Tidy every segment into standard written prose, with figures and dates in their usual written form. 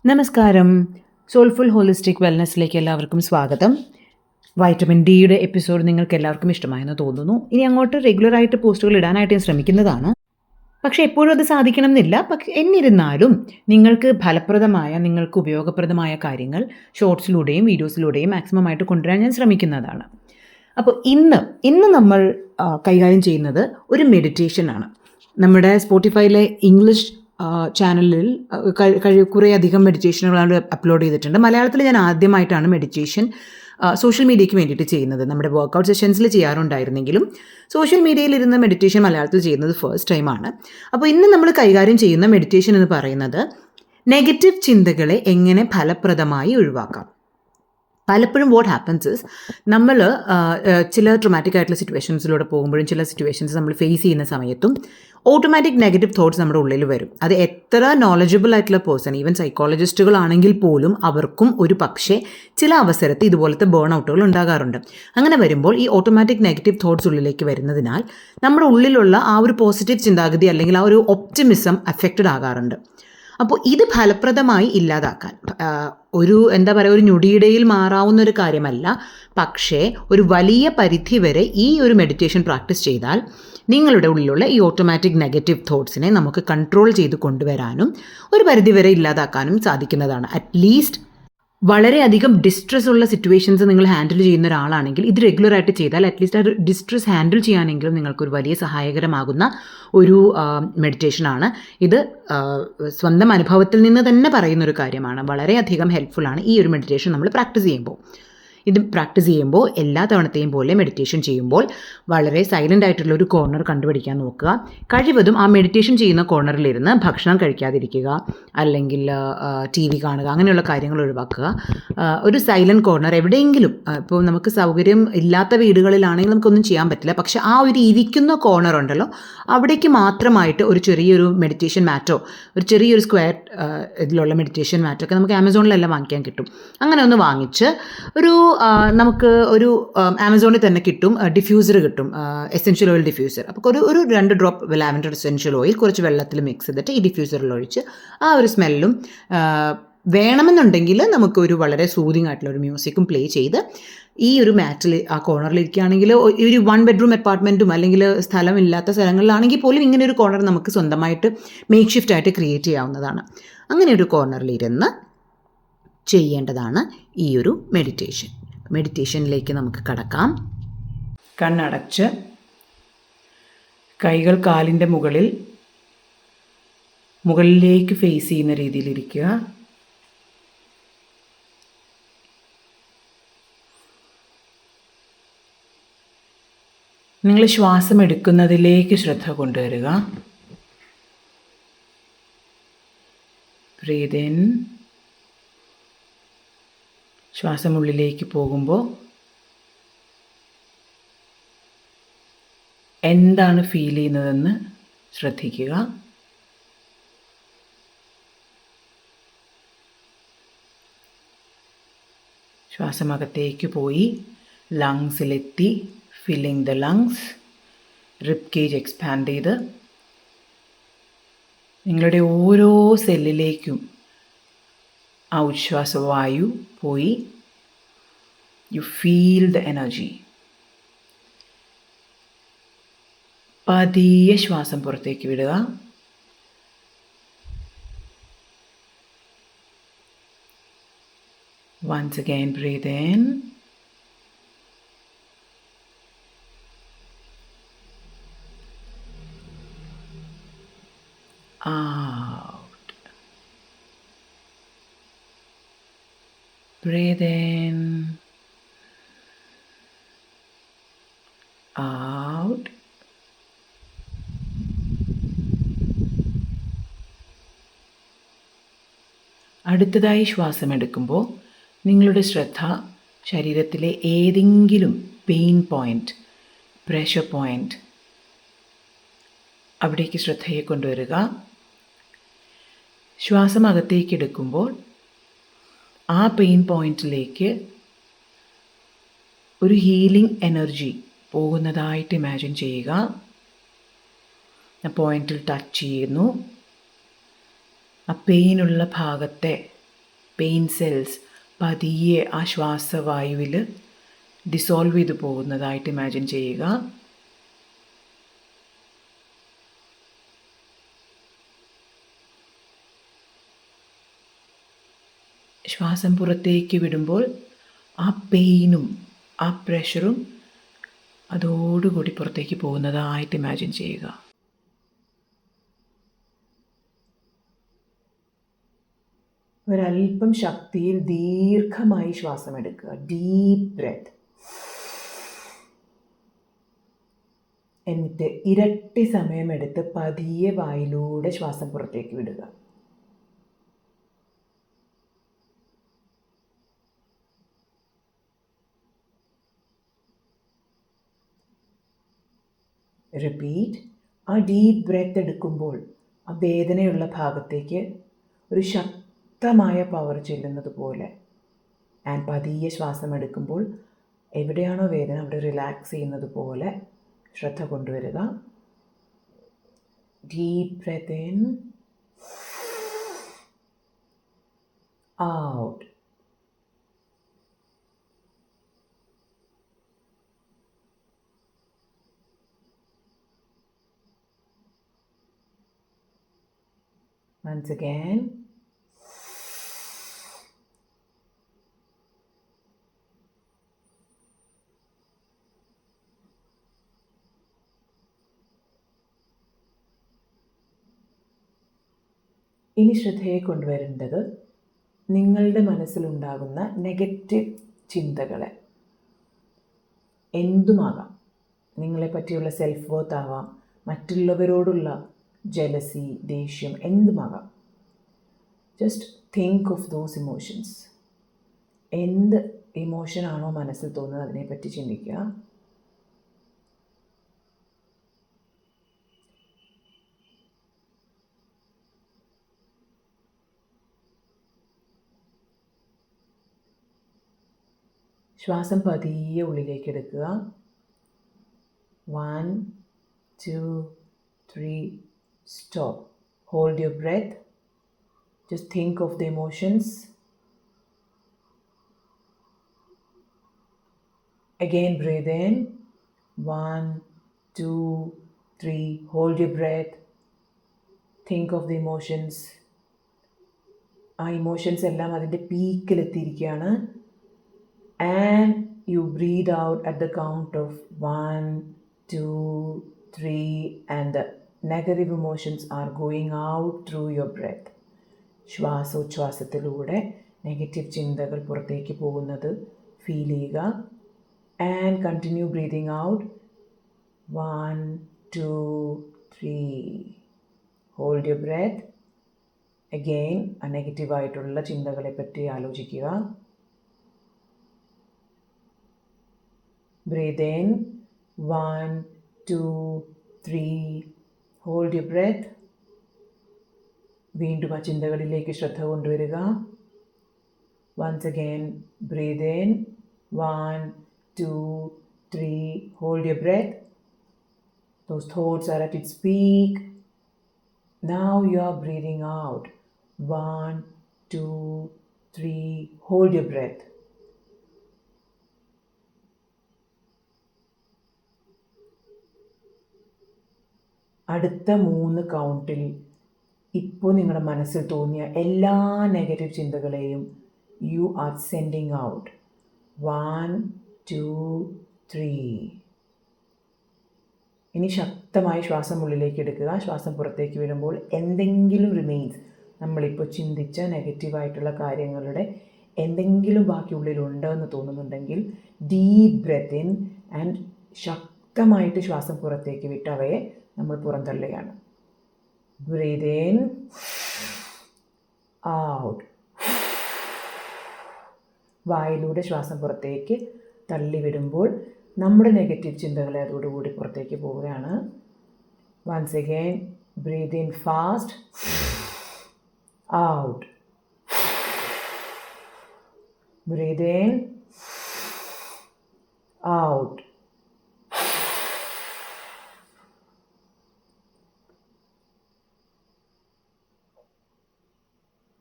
നമസ്കാരം. Soulful holistic വെൽനെസ്സിലേക്ക് എല്ലാവർക്കും സ്വാഗതം. വൈറ്റമിൻ ഡിയുടെ എപ്പിസോഡ് നിങ്ങൾക്ക് എല്ലാവർക്കും ഇഷ്ടമായെന്ന് തോന്നുന്നു. ഇനി അങ്ങോട്ട് റെഗുലറായിട്ട് പോസ്റ്റുകൾ ഇടാനായിട്ട് ഞാൻ ശ്രമിക്കുന്നതാണ്. പക്ഷേ എപ്പോഴും അത് സാധിക്കണം എന്നില്ല. പക്ഷേ എന്നിരുന്നാലും നിങ്ങൾക്ക് ഫലപ്രദമായ, നിങ്ങൾക്ക് ഉപയോഗപ്രദമായ കാര്യങ്ങൾ ഷോർട്സിലൂടെയും വീഡിയോസിലൂടെയും മാക്സിമം ആയിട്ട് കൊണ്ടുവരാൻ ഞാൻ ശ്രമിക്കുന്നതാണ്. അപ്പോൾ ഇന്ന് നമ്മൾ കൈകാര്യം ചെയ്യുന്നത് ഒരു മെഡിറ്റേഷനാണ്. നമ്മുടെ സ്പോട്ടിഫൈയിലെ ഇംഗ്ലീഷ് ചാനലിൽ കുറേ അധികം മെഡിറ്റേഷനുകളാണ് അപ്ലോഡ് ചെയ്തിട്ടുണ്ട്. മലയാളത്തിൽ ഞാൻ ആദ്യമായിട്ടാണ് മെഡിറ്റേഷൻ സോഷ്യൽ മീഡിയയ്ക്ക് വേണ്ടിയിട്ട് ചെയ്യുന്നത്. നമ്മുടെ വർക്കൗട്ട് സെഷൻസിൽ ചെയ്യാറുണ്ടായിരുന്നെങ്കിലും സോഷ്യൽ മീഡിയയിൽ ഇരുന്ന് മെഡിറ്റേഷൻ മലയാളത്തിൽ ചെയ്യുന്നത് ഫസ്റ്റ് ടൈമാണ്. അപ്പോൾ ഇന്ന് നമ്മൾ കൈകാര്യം ചെയ്യുന്ന മെഡിറ്റേഷൻ എന്ന് പറയുന്നത് നെഗറ്റീവ് ചിന്തകളെ എങ്ങനെ ഫലപ്രദമായി ഒഴിവാക്കാം. പലപ്പോഴും വാട്ട് ഹാപ്പൻസ് ഇസ് നമ്മൾ ചില ട്രോമാറ്റിക് ആയിട്ടുള്ള സിറ്റുവേഷൻസിലൂടെ പോകുമ്പോഴും ചില സിറ്റുവേഷൻസ് നമ്മൾ ഫേസ് ചെയ്യുന്ന സമയത്തും ഓട്ടോമാറ്റിക് നെഗറ്റീവ് തോട്ട്സ് നമ്മുടെ ഉള്ളിൽ വരും. അത് എത്ര നോളജബിൾ ആയിട്ടുള്ള പേഴ്സൺ, ഈവൻ സൈക്കോളജിസ്റ്റുകളാണെങ്കിൽ പോലും അവർക്കും ഒരു പക്ഷേ ചില അവസരത്തിൽ ഇതുപോലത്തെ ബേൺ ഔട്ടുകൾ ഉണ്ടാകാറുണ്ട്. അങ്ങനെ വരുമ്പോൾ ഈ ഓട്ടോമാറ്റിക് നെഗറ്റീവ് തോട്ട്സ് ഉള്ളിലേക്ക് വരുന്നതിനാൽ നമ്മുടെ ഉള്ളിലുള്ള ആ ഒരു പോസിറ്റീവ് ചിന്താഗതി അല്ലെങ്കിൽ ആ ഒരു ഒപ്റ്റിമിസം അഫക്റ്റഡ് ആകാറുണ്ട്. അപ്പോൾ ഇത് ഫലപ്രദമായി ഇല്ലാതാക്കാൻ ഒരു ഞൊടിയിടയിൽ മാറാവുന്ന ഒരു കാര്യമല്ല. പക്ഷേ ഒരു വലിയ പരിധി വരെ ഈ ഒരു മെഡിറ്റേഷൻ പ്രാക്ടീസ് ചെയ്താൽ നിങ്ങളുടെ ഉള്ളിലുള്ള ഈ ഓട്ടോമാറ്റിക് നെഗറ്റീവ് തോട്ട്സിനെ നമുക്ക് കൺട്രോൾ ചെയ്ത് കൊണ്ടുവരാനും ഒരു പരിധി വരെ ഇല്ലാതാക്കാനും സാധിക്കുന്നതാണ്. അറ്റ്ലീസ്റ്റ് വളരെയധികം ഡിസ്ട്രെസ് ഉള്ള സിറ്റുവേഷൻസ് നിങ്ങൾ ഹാൻഡിൽ ചെയ്യുന്ന ഒരാളാണെങ്കിൽ ഇത് റെഗുലറായിട്ട് ചെയ്താൽ അറ്റ്ലീസ്റ്റ് ആ ഡിസ്ട്രെസ് ഹാൻഡിൽ ചെയ്യാനെങ്കിലും നിങ്ങൾക്കൊരു വലിയ സഹായകരമാകുന്ന ഒരു മെഡിറ്റേഷനാണ് ഇത്. സ്വന്തം അനുഭവത്തിൽ നിന്ന് തന്നെ പറയുന്നൊരു കാര്യമാണ്. വളരെയധികം ഹെൽപ്ഫുള്ളാണ് ഈ ഒരു മെഡിറ്റേഷൻ നമ്മൾ പ്രാക്ടീസ് ചെയ്യുമ്പോൾ. ഇത് പ്രാക്ടീസ് ചെയ്യുമ്പോൾ എല്ലാ തവണത്തെയും പോലെ മെഡിറ്റേഷൻ ചെയ്യുമ്പോൾ വളരെ സൈലൻ്റ് ആയിട്ടുള്ള ഒരു കോർണർ കണ്ടുപിടിക്കാൻ നോക്കുക. കഴിവതും ആ മെഡിറ്റേഷൻ ചെയ്യുന്ന കോർണറിലിരുന്ന് ഭക്ഷണം കഴിക്കാതിരിക്കുക, അല്ലെങ്കിൽ ടി വി കാണുക, അങ്ങനെയുള്ള കാര്യങ്ങൾ ഒഴിവാക്കുക. ഒരു സൈലൻറ്റ് കോർണർ എവിടെയെങ്കിലും, ഇപ്പോൾ നമുക്ക് സൗകര്യം ഇല്ലാത്ത വീടുകളിലാണെങ്കിൽ നമുക്കൊന്നും ചെയ്യാൻ പറ്റില്ല, പക്ഷേ ആ ഒരു ഇരിക്കുന്ന കോർണർ ഉണ്ടല്ലോ അവിടേക്ക് മാത്രമായിട്ട് ഒരു ചെറിയൊരു മെഡിറ്റേഷൻ മാറ്റോ, ഒരു ചെറിയൊരു സ്ക്വയർ ഇതിലുള്ള മെഡിറ്റേഷൻ മാറ്റോ ഒക്കെ നമുക്ക് ആമസോണിലെല്ലാം വാങ്ങിക്കാൻ കിട്ടും. അങ്ങനെ ഒന്ന് വാങ്ങിച്ച് നമുക്ക് ഒരു ആമസോണിൽ തന്നെ കിട്ടും, ഡിഫ്യൂസർ കിട്ടും, എസെൻഷ്യൽ ഓയിൽ ഡിഫ്യൂസർ. അപ്പോൾ ഒരു 2 ഡ്രോപ്പ് ലാവൻഡർ എസെൻഷ്യൽ ഓയിൽ കുറച്ച് വെള്ളത്തിൽ മിക്സ് ചെയ്തിട്ട് ഈ ഡിഫ്യൂസറിൽ ഒഴിച്ച് ആ ഒരു സ്മെല്ലും വേണമെന്നുണ്ടെങ്കിൽ നമുക്കൊരു വളരെ സൂതിങ് ആയിട്ടുള്ള ഒരു മ്യൂസിക്കും പ്ലേ ചെയ്ത് ഈ ഒരു മാറ്റിൽ ആ കോർണറിലിരിക്കുകയാണെങ്കിൽ, ഒരു 1 ബെഡ്റൂം അപ്പാർട്ട്മെൻറ്റും അല്ലെങ്കിൽ സ്ഥലമില്ലാത്ത സ്ഥലങ്ങളിലാണെങ്കിൽ പോലും ഇങ്ങനെ ഒരു കോർണർ നമുക്ക് സ്വന്തമായിട്ട് മേക്ക് ഷിഫ്റ്റ് ആയിട്ട് ക്രിയേറ്റ് ചെയ്യാവുന്നതാണ്. അങ്ങനെ ഒരു കോർണറിലിരുന്ന് ചെയ്യേണ്ടതാണ് ഈ ഒരു മെഡിറ്റേഷൻ. മെഡിറ്റേഷനിലേക്ക് നമുക്ക് കടക്കാം. കണ്ണടച്ച് കൈകൾ കാലിൻ്റെ മുകളിലേക്ക് ഫേസ് ചെയ്യുന്ന രീതിയിലിരിക്കുക. നിങ്ങൾ ശ്വാസം എടുക്കുന്നതിലേക്ക് ശ്രദ്ധ കൊണ്ടുവരിക. Breathe in. ശ്വാസം ഉള്ളിലേക്ക് പോകുമ്പോൾ എന്താണ് ഫീൽ ചെയ്യുന്നതെന്ന് ശ്രദ്ധിക്കുക. ശ്വാസം അകത്തേക്ക് പോയി ലങ്സിലെത്തി, filling the lungs, rib cage expand ചെയ്ത് നിങ്ങളുടെ ഓരോ സെല്ലിലേക്കും ആ ഉച്ഛ്വാസവായു പോയി. You feel the energy. പതിയെ ശ്വാസം പുറത്തേക്ക് വിടുക. Once again breathe in. Breathe in, out. അടുത്തതായി ശ്വാസം എടുക്കുമ്പോൾ നിങ്ങളുടെ ശ്രദ്ധ ശരീരത്തിലെ ഏതെങ്കിലും പെയിൻ പോയിൻ്റ്, പ്രഷർ പോയിൻ്റ്, അവിടേക്ക് ശ്രദ്ധയെ കൊണ്ടുവരിക. ശ്വാസം അകത്തേക്ക് എടുക്കുമ്പോൾ ആ പെയിൻ പോയിൻറ്റിലേക്ക് ഒരു ഹീലിംഗ് എനർജി പോകുന്നതായിട്ട് ഇമാജിൻ ചെയ്യുക. ആ പോയിൻറ്റിൽ ടച്ച് ചെയ്യുന്നു. ആ പെയിനുള്ള ഭാഗത്തെ പെയിൻ സെൽസ് പതിയെ ആ ശ്വാസവായുവിൽ ഡിസോൾവ് ചെയ്ത് പോകുന്നതായിട്ട് ഇമാജിൻ ചെയ്യുക. ശ്വാസം പുറത്തേക്ക് വിടുമ്പോൾ ആ പെയിനും ആ പ്രഷറും അതോടുകൂടി പുറത്തേക്ക് പോകുന്നതായിട്ട് ഇമാജിൻ ചെയ്യുക. ഒരല്പം ശക്തിയിൽ ദീർഘമായി ശ്വാസം എടുക്കുക. Deep breath. എന്നിട്ട് ഇരട്ടി സമയമെടുത്ത് പതിയെ വായിലൂടെ ശ്വാസം പുറത്തേക്ക് വിടുക. റിപ്പീറ്റ്. ആ ഡീപ്പ് ബ്രെത്ത് എടുക്കുമ്പോൾ ആ വേദനയുള്ള ഭാഗത്തേക്ക് ഒരു ശക്തമായ പവർ ചെല്ലുന്നത് പോലെ, ആൻഡ് പതിയെ ശ്വാസം എടുക്കുമ്പോൾ എവിടെയാണോ വേദന അവിടെ റിലാക്സ് ചെയ്യുന്നത് പോലെ ശ്രദ്ധ കൊണ്ടുവരിക. Deep breath in, out. Once again. ഇനി ശ്രദ്ധയെ കൊണ്ടുവരേണ്ടത് നിങ്ങളുടെ മനസ്സിലുണ്ടാകുന്ന നെഗറ്റീവ് ചിന്തകളെ, എന്തുമാകാം, നിങ്ങളെ പറ്റിയുള്ള സെൽഫ് വർത്ത് ആവാം, മറ്റുള്ളവരോടുള്ള ജലസി, ദേഷ്യം, എന്തുമാകാം. Just think of those emotions. എന്ത് ഇമോഷനാണോ മനസ്സിൽ തോന്നുന്നത് അതിനെപ്പറ്റി ചിന്തിക്കുക. ശ്വാസം പതിയെ ഉള്ളിലേക്ക് എടുക്കുക. 1, 2, 3, stop. Hold your breath. Just think of the emotions. Again, breathe in. 1, 2, 3. Hold your breath. Think of the emotions. ആ ഇമോഷൻസ് എല്ലാം അതിൻ്റെ പീക്കിലെത്തിയിരിക്കുകയാണ്. And you breathe out at the count of 1, 2, 3, and the negative emotions are going out through your breath. ശ്വാസോച്ഛ്വാസത്തിലൂടെ negative ചിന്തകൾ പുറത്തേക്ക് പോകുന്നത് feel ചെയ്യുക. And continue breathing out. 1, 2, 3. Hold your breath. Again, ആ നെഗറ്റീവായിട്ടുള്ള ചിന്തകളെ പറ്റി ആലോചിക്കുക. Breathe in. 1, 2, 3. Hold your breath. വീണ്ടും ആ ചിന്തകളിലേക്ക് ശ്രദ്ധ കൊണ്ടുവരിക. Once again, breathe in. 1, 2, 3. Hold your breath. Those thoughts are at its peak. Now you are breathing out. 1, 2, 3. Hold your breath. അടുത്ത 3 കൗണ്ടിൽ ഇപ്പോൾ നിങ്ങളുടെ മനസ്സിൽ തോന്നിയ എല്ലാ നെഗറ്റീവ് ചിന്തകളെയും യു ആർ സെൻഡിങ് ഔട്ട്. 1, 2, 3. ഇനി ശക്തമായി ശ്വാസം ഉള്ളിലേക്ക് എടുക്കുക. ശ്വാസം പുറത്തേക്ക് വിടുമ്പോൾ എന്തെങ്കിലും റിമെയിൻസ്, നമ്മളിപ്പോൾ ചിന്തിച്ച നെഗറ്റീവായിട്ടുള്ള കാര്യങ്ങളുടെ എന്തെങ്കിലും ബാക്കി ഉള്ളിലുണ്ടോ എന്ന് തോന്നുന്നുണ്ടെങ്കിൽ ഡീപ്പ് ബ്രെത്ത് ഇൻ ആൻഡ് ശക്തമായിട്ട് ശ്വാസം പുറത്തേക്ക് വിട്ട് അവയെ നമ്മൾ പുറന്തള്ളുകയാണ്. Breath in, out. വായിലൂടെ ശ്വാസം പുറത്തേക്ക് തള്ളിവിടുമ്പോൾ നമ്മുടെ നെഗറ്റീവ് ചിന്തകളെ അതോടുകൂടി പുറത്തേക്ക് പോവുകയാണ്. Once again, breathe in fast, out. Breathe in, out.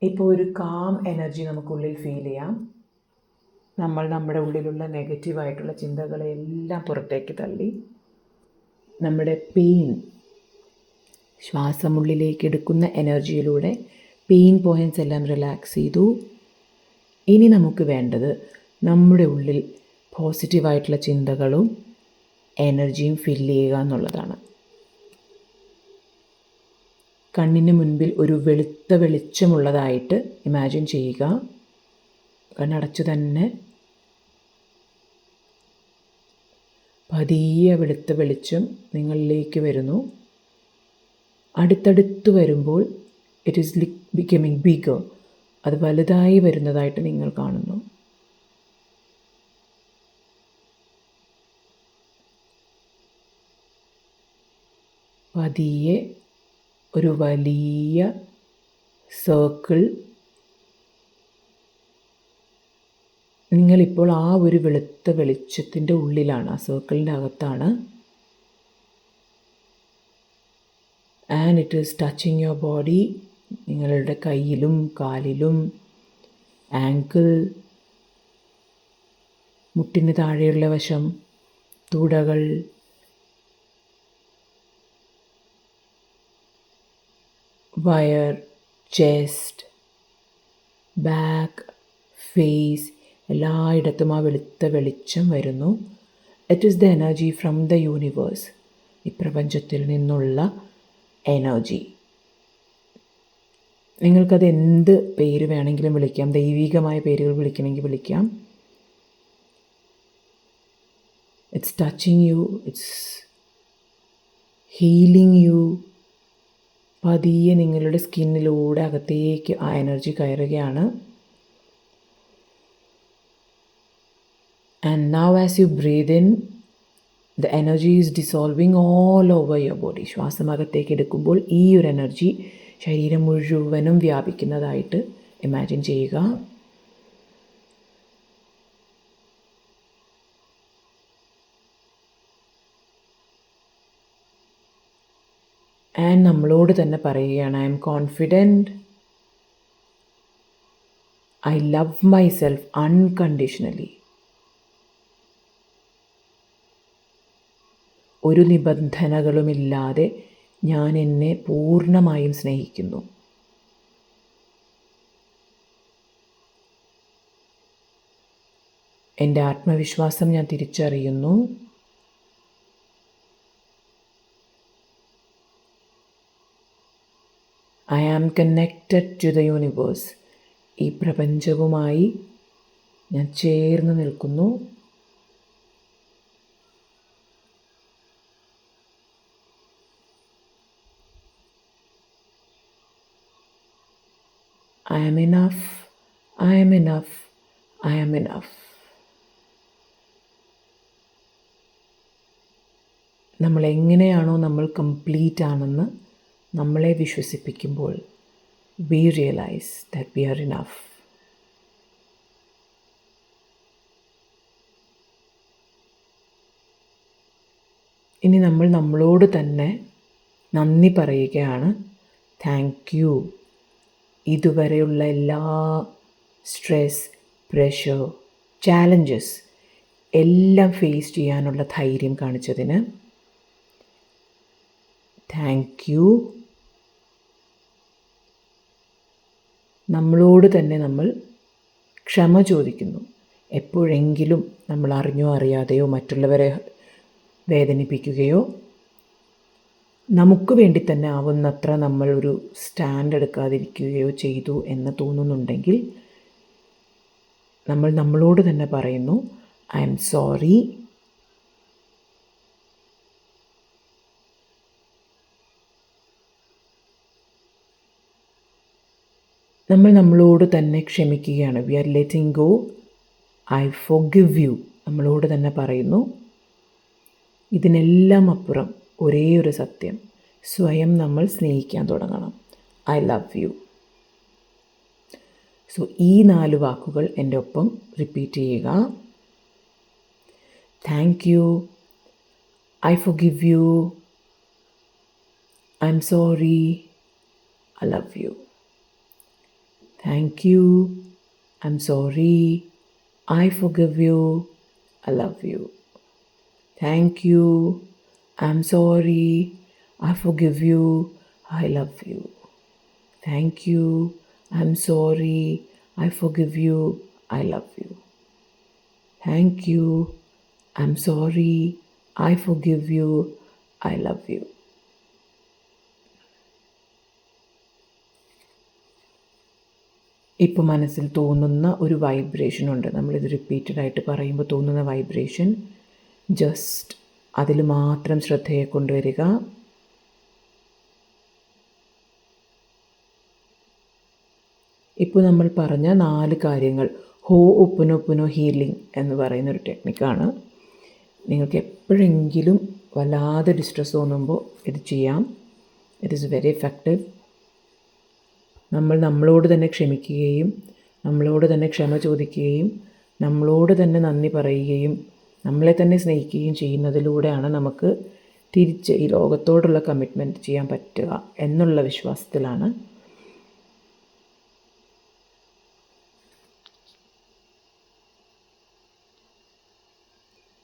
ഇപ്പോൾ ഒരു കാം എനർജി നമുക്കുള്ളിൽ ഫീൽ ചെയ്യാം. നമ്മൾ നമ്മുടെ ഉള്ളിലുള്ള നെഗറ്റീവായിട്ടുള്ള ചിന്തകളെല്ലാം പുറത്തേക്ക് തള്ളി നമ്മുടെ പെയിൻ, ശ്വാസമുള്ളിലേക്ക് എടുക്കുന്ന എനർജിയിലൂടെ പെയിൻ പോയിൻറ്റ്സ് എല്ലാം റിലാക്സ് ചെയ്തു. ഇനി നമുക്ക് വേണ്ടത് നമ്മുടെ ഉള്ളിൽ പോസിറ്റീവായിട്ടുള്ള ചിന്തകളും എനർജിയും ഫില്ല് ചെയ്യുക എന്നുള്ളതാണ്. കണ്ണിന് മുൻപിൽ ഒരു വെളുത്ത വെളിച്ചമുള്ളതായിട്ട് ഇമാജിൻ ചെയ്യുക. കണ്ണടച്ചു തന്നെ പതിയെ വെളുത്ത വെളിച്ചം നിങ്ങളിലേക്ക് വരുന്നു. അടുത്തടുത്ത് വരുമ്പോൾ ഇറ്റ് ഈസ് ബിക്കമിങ് ബിഗർ. അത് വലുതായി വരുന്നതായിട്ട് നിങ്ങൾ കാണുന്നു. പതിയെ ഒരു വലിയ സർക്കിൾ നിങ്ങളിപ്പോൾ ആ ഒരു വെളുത്ത വെളിച്ചത്തിൻ്റെ ഉള്ളിലാണ്, ആ സർക്കിളിൻ്റെ അകത്താണ്. And it is touching your body. നിങ്ങളുടെ കയ്യിലും കാലിലും ആങ്കിൾ, മുട്ടിന് താഴെയുള്ള വശം, തുടകൾ, വയർ, ചെസ്റ്റ്, ബാക്ക്, ഫേസ്, എല്ലായിടത്തും ആ വെളുത്ത വെളിച്ചം വരുന്നു. It is the energy from the universe. ഈ പ്രപഞ്ചത്തിൽ നിന്നുള്ള എനർജി. നിങ്ങൾക്കത് എന്ത് പേര് വേണമെങ്കിലും വിളിക്കാം. ദൈവികമായ പേരുകൾ വിളിക്കണമെങ്കിൽ വിളിക്കാം. It's touching you, it's healing you. പതിയെ നിങ്ങളുടെ സ്കിന്നിലൂടെ അകത്തേക്ക് ആ എനർജി കയറുകയാണ്. And now as you breathe in, the energy is dissolving all over your body. ശ്വാസം അകത്തേക്ക് എടുക്കുമ്പോൾ ഈ ഒരു എനർജി ശരീരം മുഴുവനും വ്യാപിക്കുന്നതായിട്ട് ഇമാജിൻ ചെയ്യുക. ആൻഡ് നമ്മളോട് തന്നെ പറയുകയാണ്, I M confident, I love myself unconditionally. ഒരു നിബന്ധനകളുമില്ലാതെ ഞാൻ എന്നെ പൂർണ്ണമായും സ്നേഹിക്കുന്നു. എൻ്റെ ആത്മവിശ്വാസം ഞാൻ തിരിച്ചറിയുന്നു. I am connected to the universe. ഈ പ്രപഞ്ചവുമായി ഞാൻ ചേർന്ന് നിൽക്കുന്നു. I am enough, I am enough, I am enough. നമ്മൾ എങ്ങനെയാണോ നമ്മൾ കംപ്ലീറ്റ് ആണെന്ന് നമ്മളെ വിശ്വസിപ്പിക്കുമ്പോൾ we realize that we are enough. ഇനി നമ്മൾ നമ്മളോട് തന്നെ നന്ദി പറയുകയാണ്. Thank you. ഇതുവരെയുള്ള എല്ലാ സ്ട്രെസ്, പ്രഷർ, ചാലഞ്ചസ് എല്ലാം ഫേസ് ചെയ്യാനുള്ള ധൈര്യം കാണിച്ചതിന് താങ്ക് യു. നമ്മളോട് തന്നെ നമ്മൾ ക്ഷമ ചോദിക്കുന്നു. എപ്പോഴെങ്കിലും നമ്മൾ അറിഞ്ഞോ അറിയാതെയോ മറ്റുള്ളവരെ വേദനിപ്പിക്കുകയോ നമുക്ക് വേണ്ടി തന്നെ ആവുന്നത്ര നമ്മൾ ഒരു സ്റ്റാൻഡ് എടുക്കാതിരിക്കുകയോ ചെയ്തു എന്ന് തോന്നുന്നുണ്ടെങ്കിൽ നമ്മൾ നമ്മളോട് തന്നെ പറയുന്നു, ഐ എം സോറി. നമ്മൾ നമ്മളോട് തന്നെ ക്ഷമിക്കുകയാണ്. We are letting go. I forgive you. നമ്മളോട് തന്നെ പറയുന്നു. ഇതിനെല്ലാം അപ്പുറം ഒരേ ഒരു സത്യം, സ്വയം നമ്മൾ സ്നേഹിക്കാൻ തുടങ്ങണം. I love U. സോ ഈ 4 വാക്കുകൾ എൻ്റെ ഒപ്പം റിപ്പീറ്റ് ചെയ്യുക. Thank you, I forgive you, I am sorry, I love you. Thank you. I'm sorry. I forgive you. I love you. Thank you. I'm sorry. I forgive you. I love you. Thank you. I'm sorry. I forgive you. I love you. Thank you. I'm sorry. I forgive you. I love you. ഇപ്പോൾ മനസ്സിൽ തോന്നുന്ന ഒരു vibration ഉണ്ട്. നമ്മളിത് repeated ആയിട്ട് പറയുമ്പോൾ തോന്നുന്ന vibration, just അതിൽ മാത്രം ശ്രദ്ധയെ കൊണ്ടുവരിക. ഇപ്പോൾ നമ്മൾ പറഞ്ഞ 4 കാര്യങ്ങൾ ഹോഓപ്പനോപ്പനോ ഹീലിംഗ് എന്ന് പറയുന്നൊരു ടെക്നിക്കാണ്. നിങ്ങൾക്ക് എപ്പോഴെങ്കിലും വല്ലാതെ ഡിസ്ട്രെസ് തോന്നുമ്പോൾ ഇത് ചെയ്യാം. It is very effective. നമ്മൾ നമ്മളോട് തന്നെ ക്ഷമിക്കുകയും നമ്മളോട് തന്നെ ക്ഷമ ചോദിക്കുകയും നമ്മളോട് തന്നെ നന്ദി പറയുകയും നമ്മളെ തന്നെ സ്നേഹിക്കുകയും ചെയ്യുന്നതിലൂടെയാണ് നമുക്ക് തിരിച്ച് ഈ ലോകത്തോടുള്ള കമ്മിറ്റ്മെൻറ്റ് ചെയ്യാൻ പറ്റുക എന്നുള്ള വിശ്വാസത്തിലാണ്.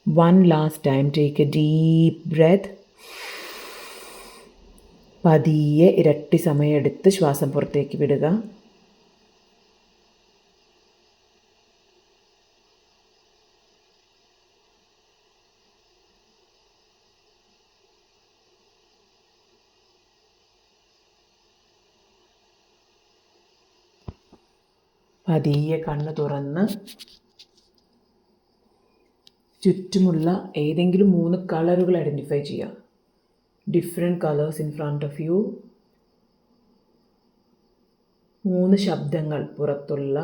One last time, take a deep breath. പതിയെ ഇരട്ടി സമയമെടുത്ത് ശ്വാസം പുറത്തേക്ക് വിടുക. പതിയെ കണ്ണ് തുറന്ന് ചുറ്റുമുള്ള ഏതെങ്കിലും 3 കളറുകൾ ഐഡൻറ്റിഫൈ ചെയ്യുക. Different colours in front of you. 3 ശബ്ദങ്ങൾ, പുറത്തുള്ള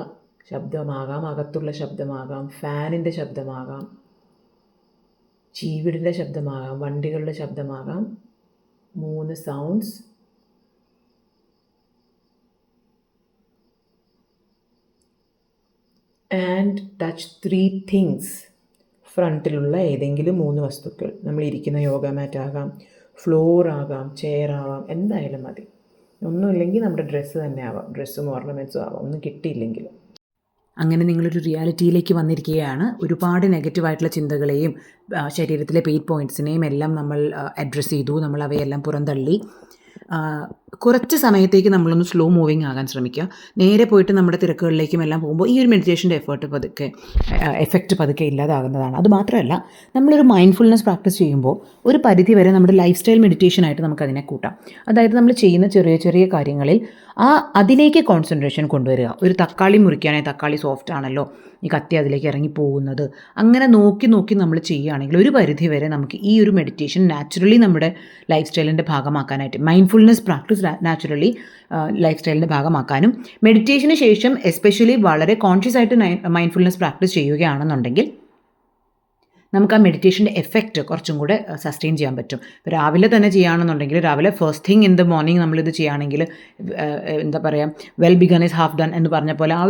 ശബ്ദമാകാം, അകത്തുള്ള ശബ്ദമാകാം, ഫാനിൻ്റെ ശബ്ദമാകാം, ചീവിടിൻ്റെ ശബ്ദമാകാം, വണ്ടികളുടെ ശബ്ദമാകാം. 3 സൗണ്ട്സ്. And touch 3 things. ഫ്രണ്ടിലുള്ള ഏതെങ്കിലും 3 വസ്തുക്കൾ. നമ്മളിരിക്കുന്ന യോഗ മാറ്റ് ആകാം, ഫ്ലോർ ആകാം, ചെയർ ആവാം, എന്തായാലും മതി. ഒന്നുമില്ലെങ്കിൽ നമ്മുടെ ഡ്രസ്സ് തന്നെ ആവാം, ഡ്രസ്സും ഓർണമെൻറ്റ്സും ആവാം, ഒന്നും കിട്ടിയില്ലെങ്കിലും. അങ്ങനെ നിങ്ങളൊരു റിയാലിറ്റിയിലേക്ക് വന്നിരിക്കുകയാണ്. ഒരുപാട് നെഗറ്റീവായിട്ടുള്ള ചിന്തകളെയും ശരീരത്തിലെ പെയിൻ പോയിൻറ്റ്സിനെയും എല്ലാം നമ്മൾ അഡ്രസ്സ് ചെയ്തു. നമ്മൾ അവയെല്ലാം പുറന്തള്ളി കുറച്ച് സമയത്തേക്ക് നമ്മളൊന്ന് സ്ലോ മൂവിങ് ആകാൻ ശ്രമിക്കുക. നേരെ പോയിട്ട് നമ്മുടെ തിരക്കുകളിലേക്കും എല്ലാം പോകുമ്പോൾ ഈ ഒരു മെഡിറ്റേഷൻ്റെ എഫക്റ്റ് പതുക്കെ ഇല്ലാതാകുന്നതാണ്. അതുമാത്രമല്ല, നമ്മളൊരു മൈൻഡ്ഫുൾനെസ് പ്രാക്ടീസ് ചെയ്യുമ്പോൾ ഒരു പരിധി വരെ നമ്മുടെ ലൈഫ് സ്റ്റൈൽ മെഡിറ്റേഷനായിട്ട് നമുക്കതിനെ കൂട്ടാം. അതായത് നമ്മൾ ചെയ്യുന്ന ചെറിയ ചെറിയ കാര്യങ്ങളിൽ അതിലേക്ക് കോൺസെൻട്രേഷൻ കൊണ്ടുവരിക. ഒരു തക്കാളി മുറിക്കുകയാണെങ്കിൽ തക്കാളി സോഫ്റ്റ് ആണല്ലോ, ഈ കത്തി അതിലേക്ക് ഇറങ്ങി പോകുന്നത്, അങ്ങനെ നോക്കി നോക്കി നമ്മൾ ചെയ്യുകയാണെങ്കിൽ ഒരു പരിധി വരെ നമുക്ക് ഈ ഒരു മെഡിറ്റേഷൻ നാച്ചുറലി നമ്മുടെ ലൈഫ് സ്റ്റൈലിൻ്റെ ഭാഗമാക്കാനായിട്ട്, മൈൻഡ്ഫുൾനെസ് പ്രാക്ടീസ് നാച്ചുറലി ലൈഫ് സ്റ്റൈലിൻ്റെ ഭാഗമാക്കാനും, മെഡിറ്റേഷന് ശേഷം എസ്പെഷ്യലി വളരെ കോൺഷ്യസ് ആയിട്ട് മൈൻഡ്ഫുൾനെസ് പ്രാക്ടീസ് ചെയ്യുകയാണെന്നുണ്ടെങ്കിൽ നമുക്ക് ആ മെഡിറ്റേഷൻ്റെ എഫക്റ്റ് കുറച്ചും കൂടെ സസ്റ്റെയിൻ ചെയ്യാൻ പറ്റും. രാവിലെ തന്നെ ചെയ്യുകയാണെന്നുണ്ടെങ്കിൽ, രാവിലെ first thing in the morning നമ്മളിത് ചെയ്യുകയാണെങ്കിൽ, എന്താ പറയുക, well begun is half done എന്ന് പറഞ്ഞ പോലെ ആ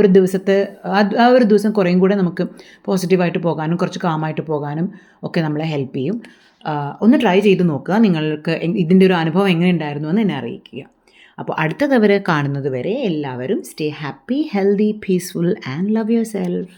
ഒരു ദിവസം കുറേയും കൂടെ നമുക്ക് പോസിറ്റീവായിട്ട് പോകാനും കുറച്ച് കാമായിട്ട് പോകാനും ഒക്കെ നമ്മളെ ഹെൽപ്പ് ചെയ്യും. ഒന്ന് ട്രൈ ചെയ്ത് നോക്കുക. നിങ്ങൾക്ക് ഇതിൻ്റെ ഒരു അനുഭവം എങ്ങനെ ഉണ്ടായിരുന്നു എന്ന് എന്നെ അറിയിക്കുക. അപ്പോൾ അടുത്ത തവണ കാണുന്നത് വരെ എല്ലാവരും stay happy, healthy, peaceful and love your self.